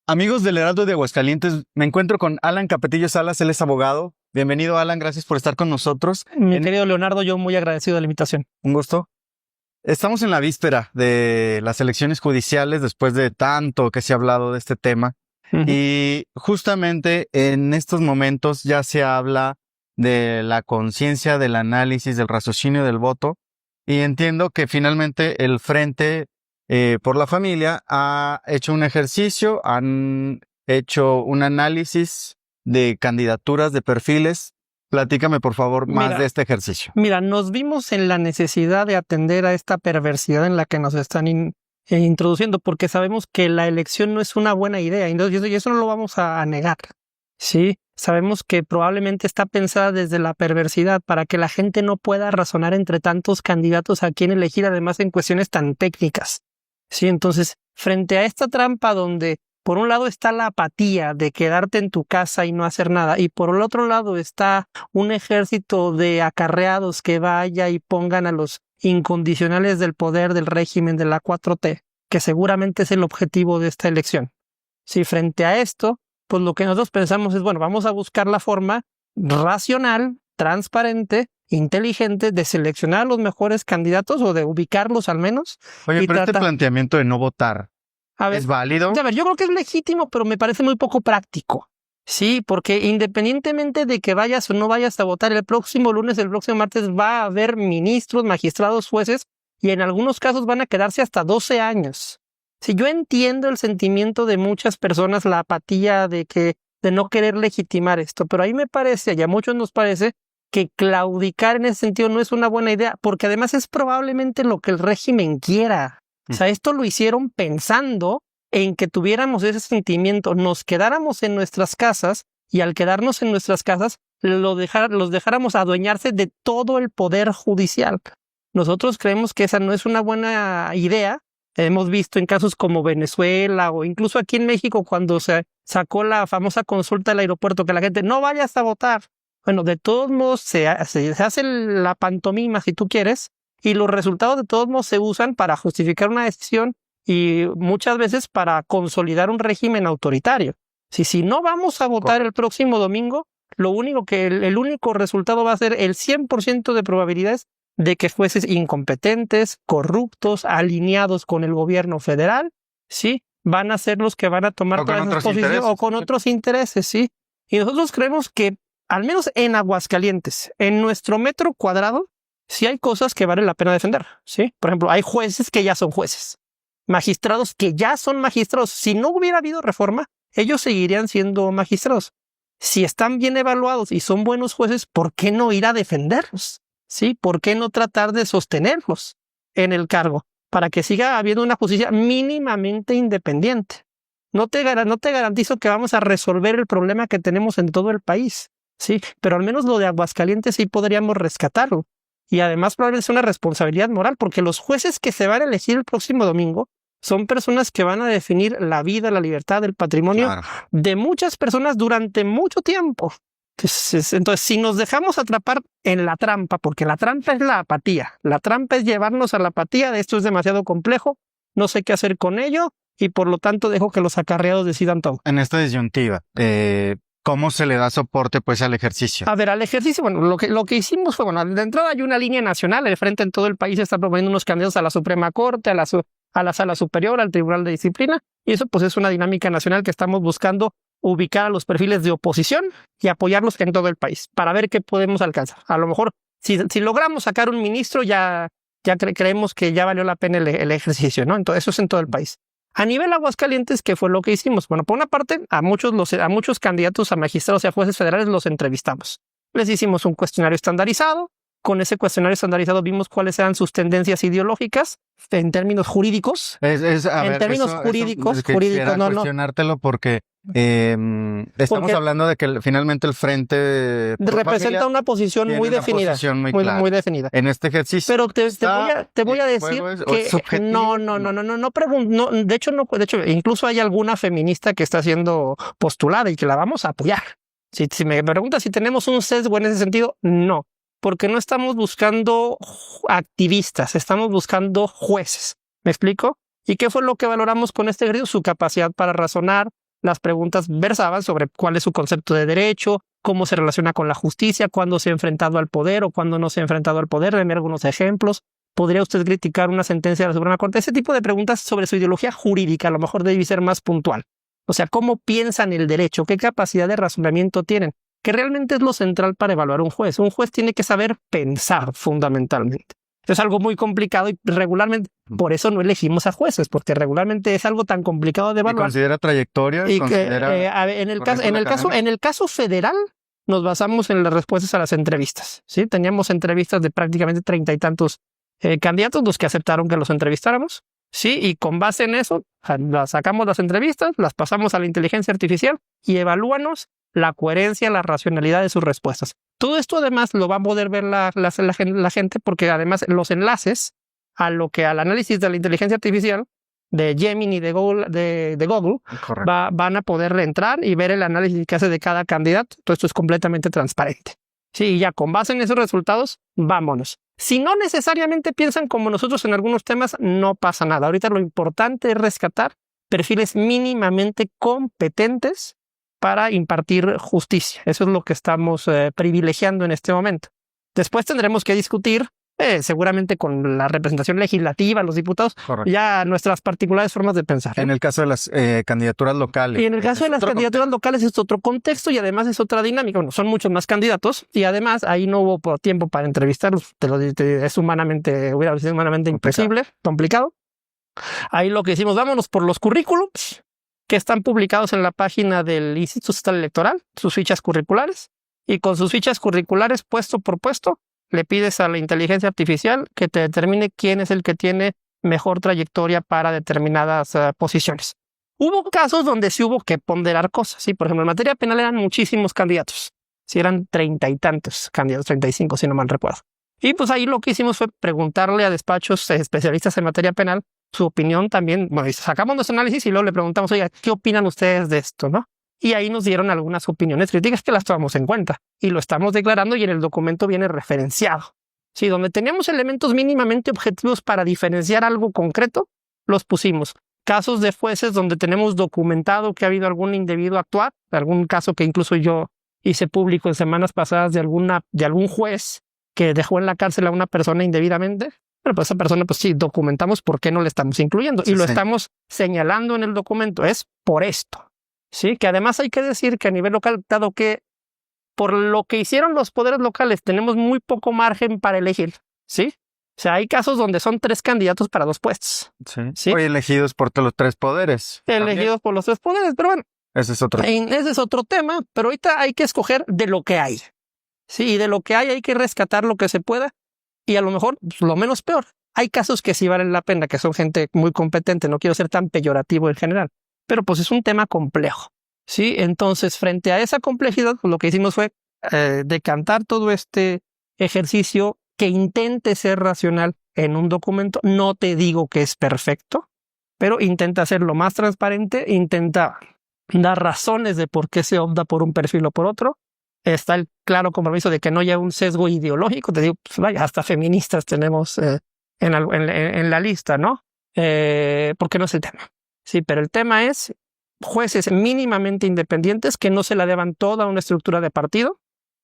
Amigos del Heraldo de Aguascalientes, me encuentro con Alan Capetillo Salas, él es abogado. Bienvenido, Alan, gracias por estar con nosotros. Mi querido Leonardo, yo muy agradecido de la invitación. Un gusto. Estamos en la víspera de las elecciones judiciales, después de tanto que se ha hablado de este tema. Y justamente en estos momentos ya se habla de la conciencia, del análisis, del raciocinio del voto. Y entiendo que finalmente el Frente por la Familia ha hecho un ejercicio, han hecho un análisis de candidaturas, de perfiles. Platícame, por favor, más de este ejercicio. Mira, nos vimos en la necesidad de atender a esta perversidad en la que nos están introduciendo, porque sabemos que la elección no es una buena idea, y eso no lo vamos a negar. Sí, sabemos que probablemente está pensada desde la perversidad para que la gente no pueda razonar entre tantos candidatos a quién elegir, además en cuestiones tan técnicas. Sí, entonces, frente a esta trampa donde por un lado está la apatía de quedarte en tu casa y no hacer nada, y por el otro lado está un ejército de acarreados que vaya y pongan a los incondicionales del poder del régimen de la 4T, que seguramente es el objetivo de esta elección. Sí, frente a esto, pues lo que nosotros pensamos es, bueno, vamos a buscar la forma racional, transparente, inteligente de seleccionar a los mejores candidatos o de ubicarlos al menos. Oye, pero este planteamiento de no votar, ¿es válido? A ver, yo creo que es legítimo, pero me parece muy poco práctico. Sí, porque independientemente de que vayas o no vayas a votar, el próximo lunes, el próximo martes va a haber ministros, magistrados, jueces, y en algunos casos van a quedarse hasta 12 años. Si yo entiendo el sentimiento de muchas personas, la apatía de no querer legitimar esto, pero ahí me parece, y a muchos nos parece, que claudicar en ese sentido no es una buena idea, porque además es probablemente lo que el régimen quiera. O sea, esto lo hicieron pensando en que tuviéramos ese sentimiento, nos quedáramos en nuestras casas y al quedarnos en nuestras casas los dejáramos adueñarse de todo el poder judicial. Nosotros creemos que esa no es una buena idea. Hemos visto en casos como Venezuela o incluso aquí en México cuando se sacó la famosa consulta del aeropuerto que la gente no vayas a votar. Bueno, de todos modos se hace la pantomima si tú quieres y los resultados de todos modos se usan para justificar una decisión y muchas veces para consolidar un régimen autoritario. Si no vamos a votar el próximo domingo, lo único que el único resultado va a ser el 100% de probabilidades de que jueces incompetentes, corruptos, alineados con el gobierno federal, sí, van a ser los que van a tomar todas esas posiciones o con otros intereses, sí. Y nosotros creemos que, al menos en Aguascalientes, en nuestro metro cuadrado, sí hay cosas que vale la pena defender, sí. Por ejemplo, hay jueces que ya son jueces, magistrados que ya son magistrados. Si no hubiera habido reforma, ellos seguirían siendo magistrados. Si están bien evaluados y son buenos jueces, ¿por qué no ir a defenderlos? ¿Sí? ¿Por qué no tratar de sostenerlos en el cargo para que siga habiendo una justicia mínimamente independiente? No te garantizo que vamos a resolver el problema que tenemos en todo el país, ¿sí? Pero al menos lo de Aguascalientes sí podríamos rescatarlo. Y además probablemente es una responsabilidad moral, porque los jueces que se van a elegir el próximo domingo son personas que van a definir la vida, la libertad, el patrimonio de muchas personas durante mucho tiempo. Entonces, si nos dejamos atrapar en la trampa, porque la trampa es la apatía, la trampa es llevarnos a la apatía de esto es demasiado complejo, no sé qué hacer con ello y por lo tanto dejo que los acarreados decidan todo. En esta disyuntiva, ¿cómo se le da soporte pues al ejercicio? A ver, al ejercicio, bueno, lo que hicimos fue, bueno, de entrada hay una línea nacional, el Frente en todo el país está proponiendo unos candidatos a la Suprema Corte, a la Sala Superior, al Tribunal de Disciplina, y eso pues es una dinámica nacional que estamos buscando ubicar a los perfiles de oposición y apoyarlos en todo el país para ver qué podemos alcanzar. A lo mejor, si logramos sacar un ministro, ya creemos que ya valió la pena el ejercicio, ¿no? Entonces, eso es en todo el país. A nivel Aguascalientes, ¿qué fue lo que hicimos? Bueno, por una parte, a muchos candidatos a magistrados y a jueces federales los entrevistamos. Les hicimos un cuestionario estandarizado. Con ese cuestionario estandarizado vimos cuáles eran sus tendencias ideológicas en términos jurídicos. Jurídicos, no. Cuestionártelo porque estamos hablando de que finalmente el Frente representa una posición muy definida. Muy definida. En este ejercicio. Pero te voy a decir que no. De hecho, incluso hay alguna feminista que está siendo postulada y que la vamos a apoyar. Si me preguntas si tenemos un sesgo en ese sentido, no. Porque no estamos buscando activistas, estamos buscando jueces. ¿Me explico? ¿Y qué fue lo que valoramos con este ejercicio? Su capacidad para razonar, las preguntas versaban sobre cuál es su concepto de derecho, cómo se relaciona con la justicia, cuándo se ha enfrentado al poder o cuándo no se ha enfrentado al poder. Deme algunos ejemplos. ¿Podría usted criticar una sentencia de la Suprema Corte? Ese tipo de preguntas sobre su ideología jurídica a lo mejor debe ser más puntual. O sea, ¿cómo piensan el derecho? ¿Qué capacidad de razonamiento tienen? Que realmente es lo central para evaluar un juez. Un juez tiene que saber pensar fundamentalmente. Es algo muy complicado y regularmente, por eso no elegimos a jueces, porque regularmente es algo tan complicado de evaluar. Y considera trayectoria. Y en el caso federal, nos basamos en las respuestas a las entrevistas. ¿Sí? Teníamos entrevistas de prácticamente 30 y tantos candidatos, los que aceptaron que los entrevistáramos. Sí, y con base en eso, sacamos las entrevistas, las pasamos a la inteligencia artificial y evalúanos la coherencia, la racionalidad de sus respuestas. Todo esto además lo va a poder ver la gente porque además los enlaces al análisis de la inteligencia artificial de Gemini de Google van a poder entrar y ver el análisis que hace de cada candidato. Todo esto es completamente transparente. Sí, y ya con base en esos resultados, vámonos. Si no necesariamente piensan como nosotros en algunos temas, no pasa nada. Ahorita lo importante es rescatar perfiles mínimamente competentes para impartir justicia. Eso es lo que estamos privilegiando en este momento. Después tendremos que discutir, seguramente con la representación legislativa, los diputados, ya nuestras particulares formas de pensar. En el caso de las candidaturas locales. Y en el caso de las candidaturas locales es otro contexto y además es otra dinámica. Bueno, son muchos más candidatos y además ahí no hubo tiempo para entrevistarlos. Hubiera sido humanamente imposible, complicado. Ahí lo que hicimos, vámonos por los currículums que están publicados en la página del Instituto Estatal Electoral, sus fichas curriculares, y con sus fichas curriculares, puesto por puesto, le pides a la inteligencia artificial que te determine quién es el que tiene mejor trayectoria para determinadas posiciones. Hubo casos donde sí hubo que ponderar cosas, ¿sí? Por ejemplo, en materia penal eran muchísimos candidatos, sí, eran 30 y tantos candidatos, 35 si no mal recuerdo. Y pues ahí lo que hicimos fue preguntarle a despachos especialistas en materia penal su opinión también. Bueno, sacamos nuestro análisis y luego le preguntamos, oiga, ¿qué opinan ustedes de esto, no? Y ahí nos dieron algunas opiniones críticas que las tomamos en cuenta y lo estamos declarando y en el documento viene referenciado. Sí, donde teníamos elementos mínimamente objetivos para diferenciar algo concreto, los pusimos. Casos de jueces donde tenemos documentado que ha habido algún indebido actuar, algún caso que incluso yo hice público en semanas pasadas de algún juez que dejó en la cárcel a una persona indebidamente. Pero pues esa persona, pues sí, documentamos por qué no le estamos incluyendo y lo estamos señalando en el documento. Es por esto. Sí, que además hay que decir que a nivel local, dado que por lo que hicieron los poderes locales, tenemos muy poco margen para elegir. Sí. O sea, hay casos donde son 3 candidatos para 2 puestos. Sí. Hoy elegidos por los 3 poderes. Elegidos por los 3 poderes, pero bueno. Ese es otro tema, pero ahorita hay que escoger de lo que hay. Sí, y de lo que hay que rescatar lo que se pueda. Y a lo mejor, pues, lo menos peor. Hay casos que sí valen la pena, que son gente muy competente. No quiero ser tan peyorativo en general. Pero pues es un tema complejo. ¿Sí? Entonces, frente a esa complejidad, pues, lo que hicimos fue decantar todo este ejercicio que intente ser racional en un documento. No te digo que es perfecto, pero intenta hacerlo más transparente, intenta dar razones de por qué se opta por un perfil o por otro. Está el claro compromiso de que no haya un sesgo ideológico. Te digo, pues vaya, hasta feministas tenemos en la lista, ¿no? Porque no es el tema. Sí, pero el tema es jueces mínimamente independientes que no se la deban toda una estructura de partido,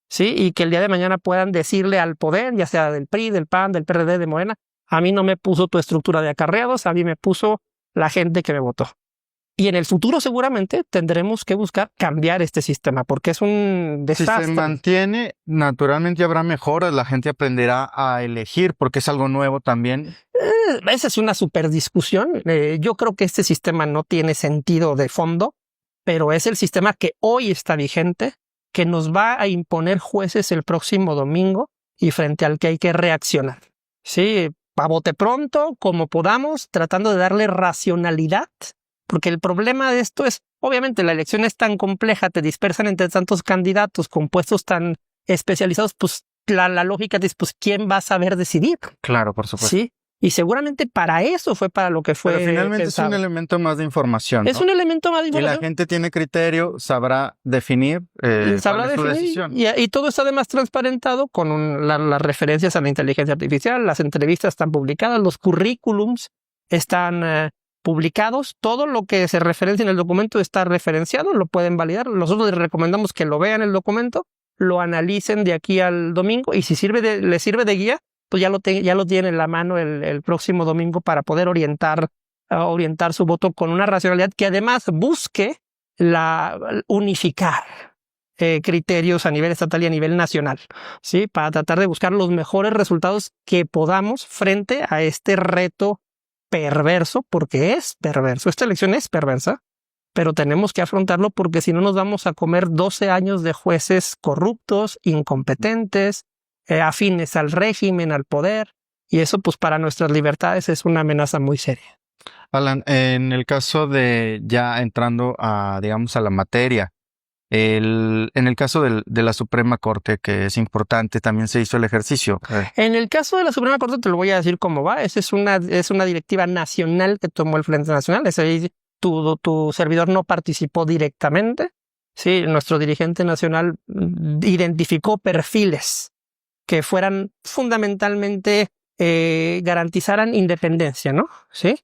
¿sí? Y que el día de mañana puedan decirle al poder, ya sea del PRI, del PAN, del PRD, de Morena, a mí no me puso tu estructura de acarreados, a mí me puso la gente que me votó. Y en el futuro seguramente tendremos que buscar cambiar este sistema porque es un desastre. Si se mantiene, naturalmente habrá mejoras, la gente aprenderá a elegir porque es algo nuevo también. Esa es una súper discusión. Yo creo que este sistema no tiene sentido de fondo, pero es el sistema que hoy está vigente, que nos va a imponer jueces el próximo domingo y frente al que hay que reaccionar. Sí, a bote pronto, como podamos, tratando de darle racionalidad. Porque el problema de esto es, obviamente, la elección es tan compleja, te dispersan entre tantos candidatos con puestos tan especializados, pues la lógica es, pues, ¿quién va a saber decidir? Claro, por supuesto. Sí, y seguramente para eso fue para lo que fue. Pero finalmente pensado. Es un elemento más de información, ¿no? Es un elemento más de información. Y la gente tiene criterio, sabrá definir su decisión. Y todo está además transparentado con las referencias a la inteligencia artificial, las entrevistas están publicadas, los currículums están publicados. Todo lo que se referencia en el documento está referenciado, lo pueden validar. Nosotros les recomendamos que lo vean el documento, lo analicen de aquí al domingo y si les sirve de guía, pues ya lo tienen en la mano el próximo domingo para poder orientar su voto con una racionalidad que además busque unificar criterios a nivel estatal y a nivel nacional, ¿sí? Para tratar de buscar los mejores resultados que podamos frente a este reto perverso, porque es perverso. Esta elección es perversa, pero tenemos que afrontarlo porque si no nos vamos a comer 12 años de jueces corruptos, incompetentes, afines al régimen, al poder, y eso pues para nuestras libertades es una amenaza muy seria. Alan, en el caso de ya entrando digamos, a la materia, en el caso de la Suprema Corte, que es importante, también se hizo el ejercicio. En el caso de la Suprema Corte te lo voy a decir cómo va. Esa es una directiva nacional que tomó el Frente Nacional. Tu servidor no participó directamente. Sí, nuestro dirigente nacional identificó perfiles que fueran fundamentalmente garantizaran independencia, ¿no? Sí.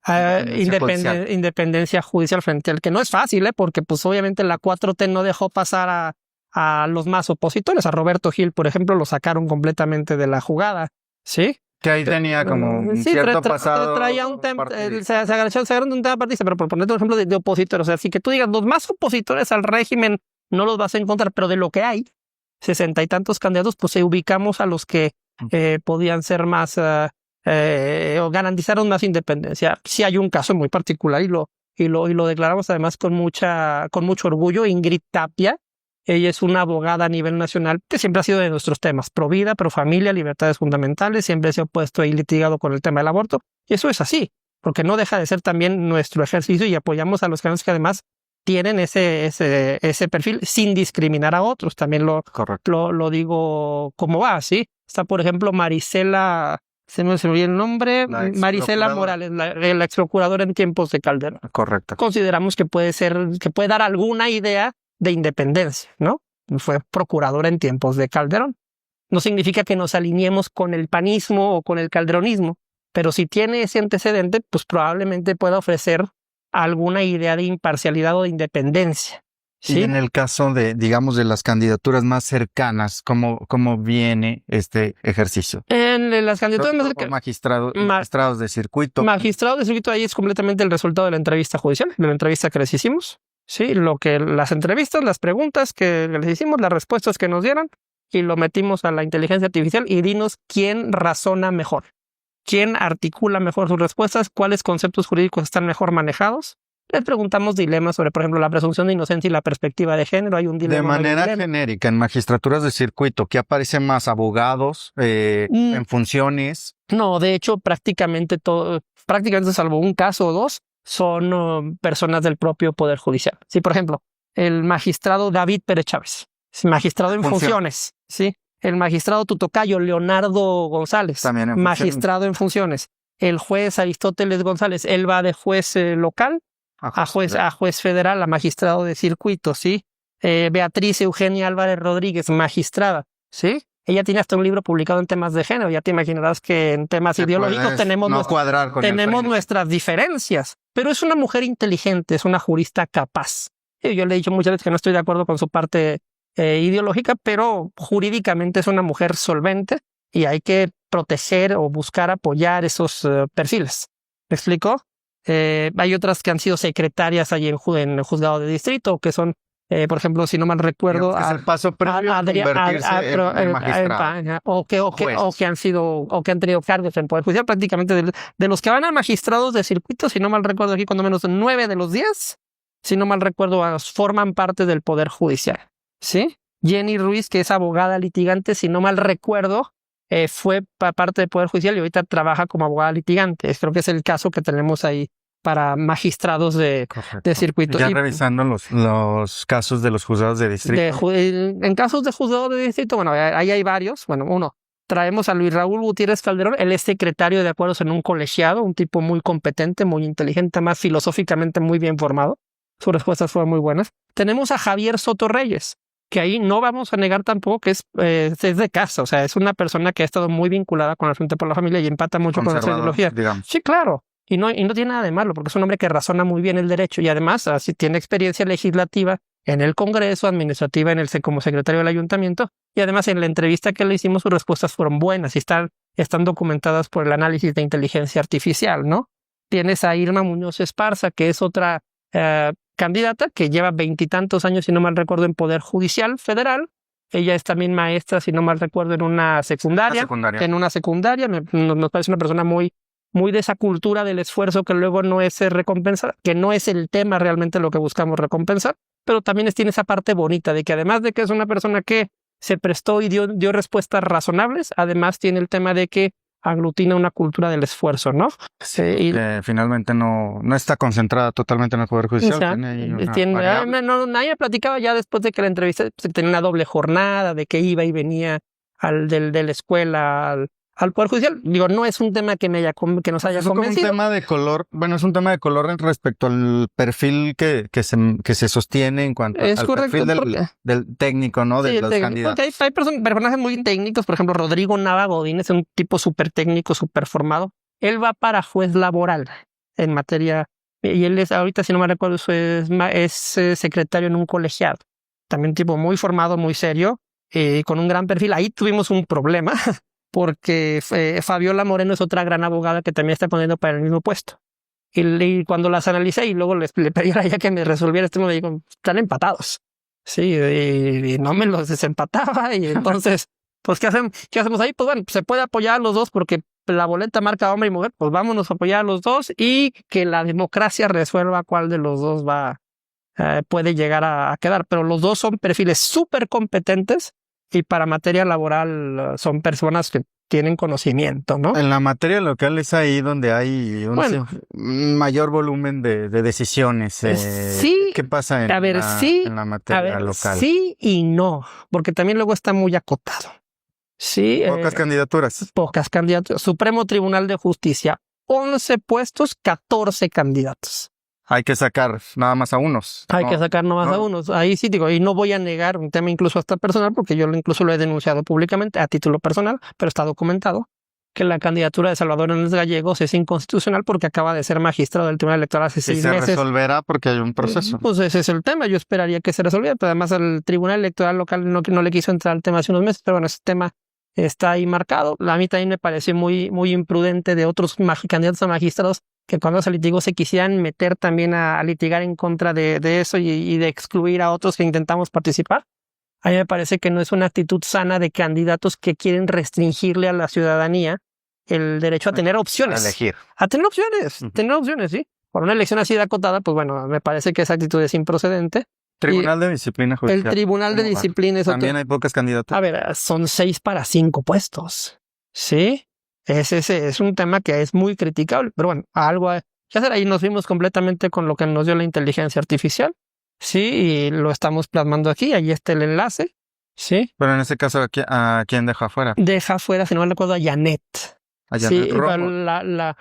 Independencia judicial frente al que no es fácil, porque pues obviamente la 4T no dejó pasar a los más opositores. A Roberto Gil, por ejemplo, lo sacaron completamente de la jugada, ¿sí? Que ahí tenía como un cierto pasado. Traía un tema, se agarraron de un tema partidista, pero por ponerte un ejemplo de opositores, o sea, así que tú digas, los más opositores al régimen no los vas a encontrar, pero de lo que hay, 60 y tantos candidatos, pues ubicamos a los que podían ser más... o garantizaron más independencia. Sí hay un caso muy particular y lo declaramos además con mucho orgullo. Ingrid Tapia, ella es una abogada a nivel nacional que siempre ha sido de nuestros temas, pro vida, pro familia, libertades fundamentales, siempre se ha puesto ahí litigado con el tema del aborto, y eso es así, porque no deja de ser también nuestro ejercicio y apoyamos a los candidatos que además tienen ese perfil sin discriminar a otros. También lo digo como va, ¿sí? Está, por ejemplo, Marisela... Se me olvidó el nombre, Marisela Morales, la ex procuradora en tiempos de Calderón. Correcto. Consideramos que puede dar alguna idea de independencia, ¿no? Fue procuradora en tiempos de Calderón. No significa que nos alineemos con el panismo o con el calderonismo, pero si tiene ese antecedente, pues probablemente pueda ofrecer alguna idea de imparcialidad o de independencia. ¿Sí? Y en el caso digamos, de las candidaturas más cercanas, ¿cómo viene este ejercicio? En las candidaturas más cercanas... Magistrados de circuito. Magistrados de circuito, ahí es completamente el resultado de la entrevista judicial, de la entrevista que les hicimos. Sí, las entrevistas, las preguntas que les hicimos, las respuestas que nos dieron, y lo metimos a la inteligencia artificial y dinos quién razona mejor, quién articula mejor sus respuestas, cuáles conceptos jurídicos están mejor manejados. Les preguntamos dilemas sobre, por ejemplo, la presunción de inocencia y la perspectiva de género. Hay un dilema. De manera genérica, en magistraturas de circuito, ¿qué aparecen más? ¿Abogados en funciones? No, de hecho, prácticamente salvo un caso o dos, son personas del propio Poder Judicial. Sí, por ejemplo, el magistrado David Pérez Chávez, magistrado en funciones. Sí, el magistrado tutocayo Leonardo González, también magistrado en funciones. El juez Aristóteles González, él va de juez local a juez federal, a magistrado de circuito, ¿sí? Beatriz Eugenia Álvarez Rodríguez, magistrada, ¿sí? Ella tiene hasta un libro publicado en temas de género. Ya te imaginarás que en temas ideológicos tenemos nuestras diferencias, pero es una mujer inteligente, es una jurista capaz. Yo le he dicho muchas veces que no estoy de acuerdo con su parte ideológica, pero jurídicamente es una mujer solvente y hay que proteger o buscar apoyar esos perfiles. ¿Me explico? Hay otras que han sido secretarias ahí en el juzgado de distrito, que son, por ejemplo, si no mal recuerdo, es el paso previo a convertirse en magistrado. O que han tenido cargos en Poder Judicial. Prácticamente de los que van a magistrados de circuito, si no mal recuerdo aquí, cuando menos 9 de los 10, si no mal recuerdo, forman parte del Poder Judicial. ¿Sí? Jenny Ruiz, que es abogada litigante, si no mal recuerdo, fue parte del Poder Judicial y ahorita trabaja como abogada litigante. Creo que es el caso que tenemos ahí para magistrados de circuito. Ya revisando los casos de los juzgados de distrito. En casos de juzgados de distrito, bueno, ahí hay varios. Bueno, uno, traemos a Luis Raúl Gutiérrez Calderón. Él es secretario de acuerdos en un colegiado, un tipo muy competente, muy inteligente, más filosóficamente muy bien formado. Sus respuestas fueron muy buenas. Tenemos a Javier Soto Reyes, que ahí no vamos a negar tampoco que es de casa, o sea, es una persona que ha estado muy vinculada con el Frente por la Familia y empata mucho con esa ideología. Digamos. Sí, claro. Y no tiene nada de malo, porque es un hombre que razona muy bien el derecho y además así tiene experiencia legislativa en el Congreso, administrativa como secretario del ayuntamiento, y además en la entrevista que le hicimos sus respuestas fueron buenas y están documentadas por el análisis de inteligencia artificial, ¿no? Tienes a Irma Muñoz Esparza, que es otra candidata que lleva 20 y tantos años, si no mal recuerdo, en Poder Judicial Federal. Ella es también maestra, si no mal recuerdo, en una secundaria. En una secundaria. Nos parece una persona muy de esa cultura del esfuerzo que luego no es recompensar, que no es el tema realmente lo que buscamos recompensar, pero también tiene esa parte bonita de que además de que es una persona que se prestó y dio respuestas razonables, además tiene el tema de que aglutina una cultura del esfuerzo, ¿no? Sí, finalmente no está concentrada totalmente en el Poder Judicial. Nadie platicaba ya después de que la entrevista tenía una doble jornada, de que iba y venía de la escuela al Poder Judicial. Digo, no es un tema que nos haya convencido. Es un tema de color, es un tema de color respecto al perfil que se sostiene en cuanto al perfil del técnico, ¿no? De los candidatos. Porque hay personajes muy técnicos, por ejemplo, Rodrigo Nava Godín es un tipo súper técnico, súper formado. Él va para juez laboral en materia, y él es, ahorita si no me recuerdo, es secretario en un colegiado. También un tipo muy formado, muy serio, con un gran perfil. Ahí tuvimos un problema, porque Fabiola Moreno es otra gran abogada que también está poniendo para el mismo puesto. Y cuando las analicé y luego le pedí a ella que me resolviera me dijo, están empatados. Sí, y no me los desempataba. Y entonces, pues, ¿qué hacemos ahí? Pues bueno, se puede apoyar a los dos porque la boleta marca hombre y mujer. Pues vámonos a apoyar a los dos y que la democracia resuelva cuál de los dos puede llegar a quedar. Pero los dos son perfiles súper competentes. Y para materia laboral son personas que tienen conocimiento, ¿no? En la materia local es ahí donde hay un mayor volumen de decisiones. Sí. ¿Qué pasa en la materia local? Sí y no, porque también luego está muy acotado. Sí. Pocas candidaturas. Supremo Tribunal de Justicia, 11 puestos, 14 candidatos. Hay que sacar nada más a unos. A unos. Ahí sí digo, y no voy a negar un tema incluso hasta personal, porque yo incluso lo he denunciado públicamente a título personal, pero está documentado, que la candidatura de Salvador Hernández Gallegos es inconstitucional porque acaba de ser magistrado del Tribunal Electoral hace 6 meses. Y se resolverá porque hay un proceso. Pues ese es el tema. Yo esperaría que se resolviera, pero además el Tribunal Electoral local no le quiso entrar al tema hace unos meses, pero bueno, ese tema está ahí marcado. A mí también me pareció muy imprudente de otros candidatos a magistrados que cuando se litigó se quisieran meter también a litigar en contra de eso y de excluir a otros que intentamos participar. A mí me parece que no es una actitud sana de candidatos que quieren restringirle a la ciudadanía el derecho a tener opciones. A elegir. A tener opciones, sí. Por una elección así de acotada, pues bueno, me parece que esa actitud es improcedente. Tribunal de Disciplina Judicial. El Tribunal de Disciplina es También hay pocas candidaturas. A ver, son 6 para 5 puestos. ¿Sí? Es un tema que es muy criticable, pero bueno, algo hay que hacer. Ahí nos fuimos completamente con lo que nos dio la inteligencia artificial, sí, y lo estamos plasmando aquí. Ahí está el enlace, sí. Pero en ese caso, ¿a quién deja afuera? Deja afuera, si no me recuerdo, a Janet. A Janet Romo.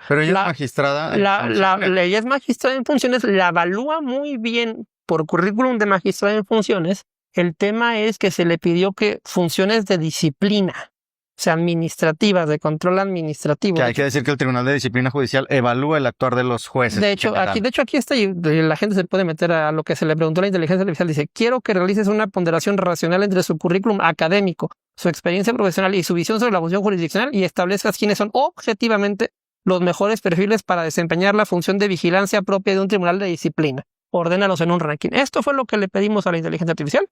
Pero ella es magistrada. Ella es magistrada en funciones, la evalúa muy bien por currículum de magistrada en funciones. El tema es que se le pidió que funciones de disciplina, o sea, administrativas, de control administrativo. Que hay que decir que el Tribunal de Disciplina Judicial evalúa el actuar de los jueces. De hecho, aquí está, y la gente se puede meter a lo que se le preguntó a la inteligencia artificial. Dice, quiero que realices una ponderación racional entre su currículum académico, su experiencia profesional y su visión sobre la función jurisdiccional y establezcas quiénes son objetivamente los mejores perfiles para desempeñar la función de vigilancia propia de un tribunal de disciplina. Ordénalos en un ranking. Esto fue lo que le pedimos a la inteligencia artificial.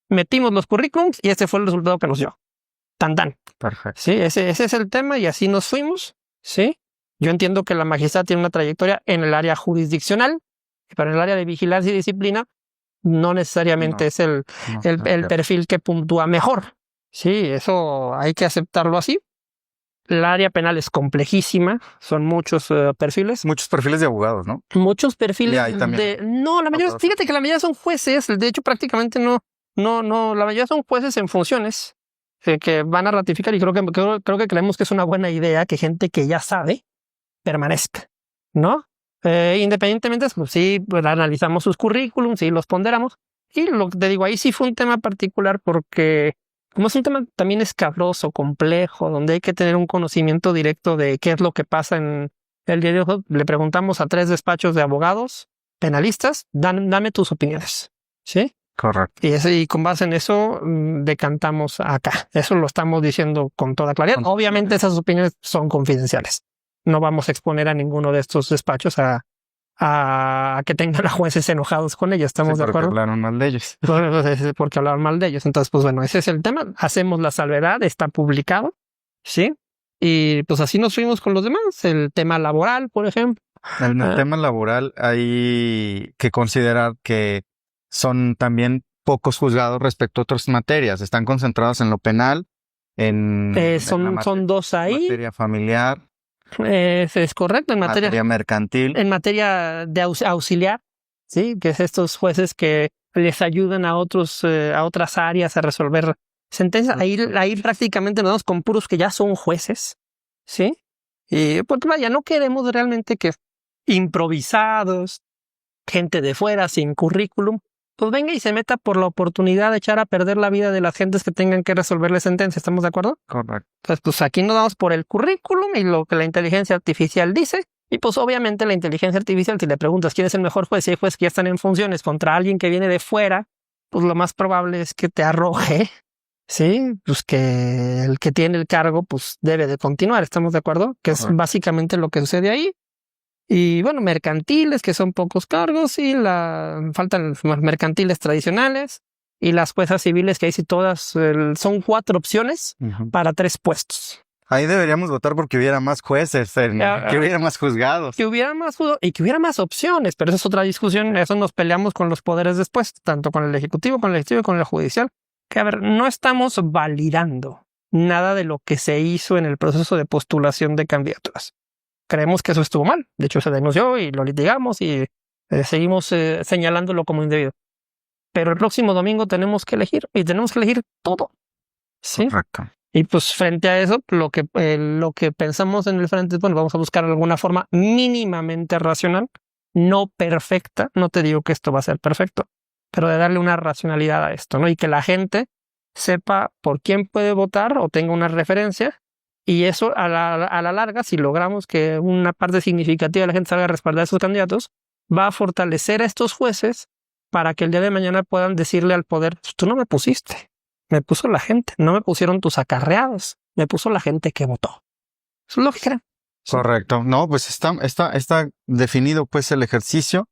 Metimos los currículums y este fue el resultado que nos dio. Tan. Perfecto. Sí, ese es el tema y así nos fuimos. Sí. Yo entiendo que la magistrada tiene una trayectoria en el área jurisdiccional, pero en el área de vigilancia y disciplina no necesariamente es el perfil que puntúa mejor. Sí, eso hay que aceptarlo así. El área penal es complejísima, son muchos perfiles. Muchos perfiles de abogados, ¿no? Muchos perfiles No, la mayoría, fíjate que la mayoría son jueces, de hecho prácticamente no, la mayoría son jueces en funciones que van a ratificar y creo que creemos que es una buena idea que gente que ya sabe permanezca, ¿no? Independientemente, pues sí, pues, analizamos sus currículums, sí, los ponderamos y lo que te digo, ahí sí fue un tema particular porque como es un tema también escabroso, complejo, donde hay que tener un conocimiento directo de qué es lo que pasa en El día de hoy le preguntamos a 3 despachos de abogados penalistas, dame tus opiniones, ¿sí? Correcto. Y con base en eso decantamos acá. Eso lo estamos diciendo con toda claridad. Obviamente esas opiniones son confidenciales. No vamos a exponer a ninguno de estos despachos a que tengan a jueces enojados con ellos. ¿Estamos de acuerdo? Porque hablaron mal de ellos. Porque hablaron mal de ellos. Entonces, pues bueno, ese es el tema. Hacemos la salvedad, está publicado, ¿sí? Y pues así nos fuimos con los demás. El tema laboral, por ejemplo. En el tema laboral hay que considerar que son también pocos juzgados respecto a otras materias. Están concentrados en lo penal, son 2 ahí. Materia familiar. Es correcto. En materia mercantil. En materia de auxiliar, ¿sí? Que es estos jueces que les ayudan a otras áreas a resolver sentencias. Ahí prácticamente nos vamos con puros que ya son jueces, ¿sí? Y porque vaya, no queremos realmente que improvisados, gente de fuera sin currículum, pues venga y se meta por la oportunidad de echar a perder la vida de las gentes que tengan que resolverle sentencia. ¿Estamos de acuerdo? Correcto. Entonces, pues aquí nos vamos por el currículum y lo que la inteligencia artificial dice. Y pues obviamente la inteligencia artificial, si le preguntas quién es el mejor juez, si hay jueces que ya están en funciones contra alguien que viene de fuera, pues lo más probable es que te arroje, ¿sí? Pues que el que tiene el cargo, pues debe de continuar. ¿Estamos de acuerdo? Que es básicamente lo que sucede ahí. Y bueno, mercantiles, que son pocos cargos, y faltan los mercantiles tradicionales, y las juezas civiles, que ahí sí todas son 4 opciones para 3 puestos. Ahí deberíamos votar porque hubiera más jueces, que hubiera más juzgados. Que hubiera más y que hubiera más opciones, pero esa es otra discusión. Eso nos peleamos con los poderes después, tanto con el Ejecutivo, con el Legislativo y con el Judicial. Que a ver, no estamos validando nada de lo que se hizo en el proceso de postulación de candidaturas. Creemos que eso estuvo mal. De hecho, se denunció y lo litigamos y seguimos señalándolo como indebido. Pero el próximo domingo tenemos que elegir y tenemos que elegir todo. ¿Sí? Correcto. Y pues frente a eso, lo que pensamos en el frente, bueno, vamos a buscar alguna forma mínimamente racional, no perfecta. No te digo que esto va a ser perfecto, pero de darle una racionalidad a esto, ¿no? Y que la gente sepa por quién puede votar o tenga una referencia. Y eso a la larga, si logramos que una parte significativa de la gente salga a respaldar a esos candidatos, va a fortalecer a estos jueces para que el día de mañana puedan decirle al poder, tú no me pusiste, me puso la gente, no me pusieron tus acarreados, me puso la gente que votó. Eso es lo que creen. Correcto. No, pues está definido pues el ejercicio.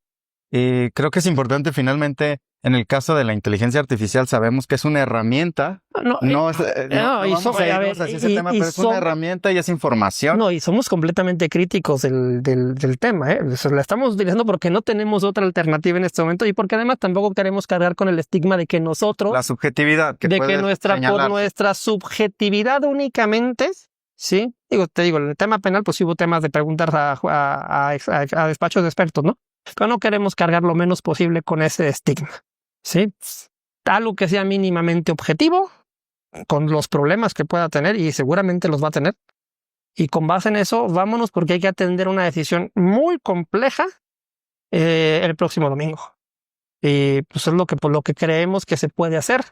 Y creo que es importante finalmente, en el caso de la inteligencia artificial, sabemos que es una herramienta. No vamos a irnos hacia ese tema, pero es una herramienta y es información. No, y somos completamente críticos del tema, ¿eh? La estamos utilizando porque no tenemos otra alternativa en este momento y porque además tampoco queremos cargar con el estigma de que nosotros... La subjetividad. Por nuestra subjetividad únicamente, ¿sí? Te digo, en el tema penal, pues hubo temas de preguntar a despachos de expertos, ¿no? Pero no queremos cargar lo menos posible con ese estigma, ¿sí? Algo que sea mínimamente objetivo, con los problemas que pueda tener, y seguramente los va a tener. Y con base en eso, vámonos porque hay que atender una decisión muy compleja el próximo domingo. Y pues es lo que creemos que se puede hacer.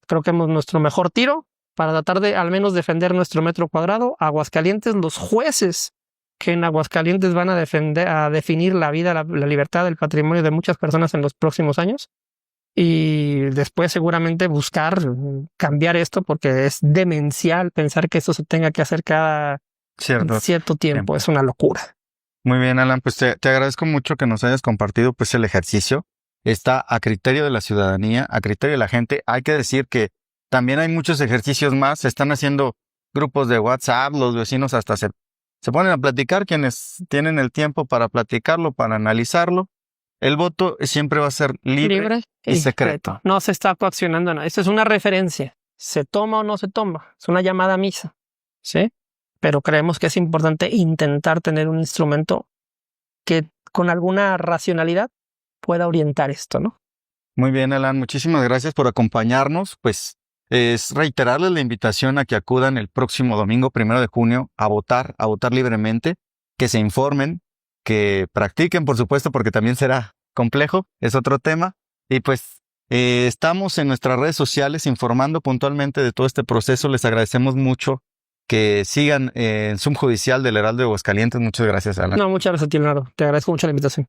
Creo que hemos nuestro mejor tiro para tratar de al menos defender nuestro metro cuadrado. Aguascalientes, los jueces que en Aguascalientes van a definir la vida, la libertad, el patrimonio de muchas personas en los próximos años. Y después seguramente buscar cambiar esto porque es demencial pensar que esto se tenga que hacer cada cierto tiempo. Es una locura. Muy bien, Alan, pues te agradezco mucho que nos hayas compartido pues el ejercicio. Está a criterio de la ciudadanía, a criterio de la gente. Hay que decir que también hay muchos ejercicios más. Se están haciendo grupos de WhatsApp, los vecinos hasta se ponen a platicar, quienes tienen el tiempo para platicarlo, para analizarlo. El voto siempre va a ser libre y secreto. No se está coaccionando nada. Esto es una referencia. ¿Se toma o no se toma? Es una llamada a misa, ¿sí? Pero creemos que es importante intentar tener un instrumento que con alguna racionalidad pueda orientar esto, ¿no? Muy bien, Alan. Muchísimas gracias por acompañarnos. Pues es reiterarles la invitación a que acudan el próximo domingo 1 de junio a votar libremente, que se informen, que practiquen, por supuesto, porque también será complejo, es otro tema. Y pues estamos en nuestras redes sociales informando puntualmente de todo este proceso. Les agradecemos mucho que sigan en Zoom Judicial del Heraldo de Aguascalientes. Muchas gracias, Alan. No, muchas gracias a ti, Leonardo. Te agradezco mucho la invitación.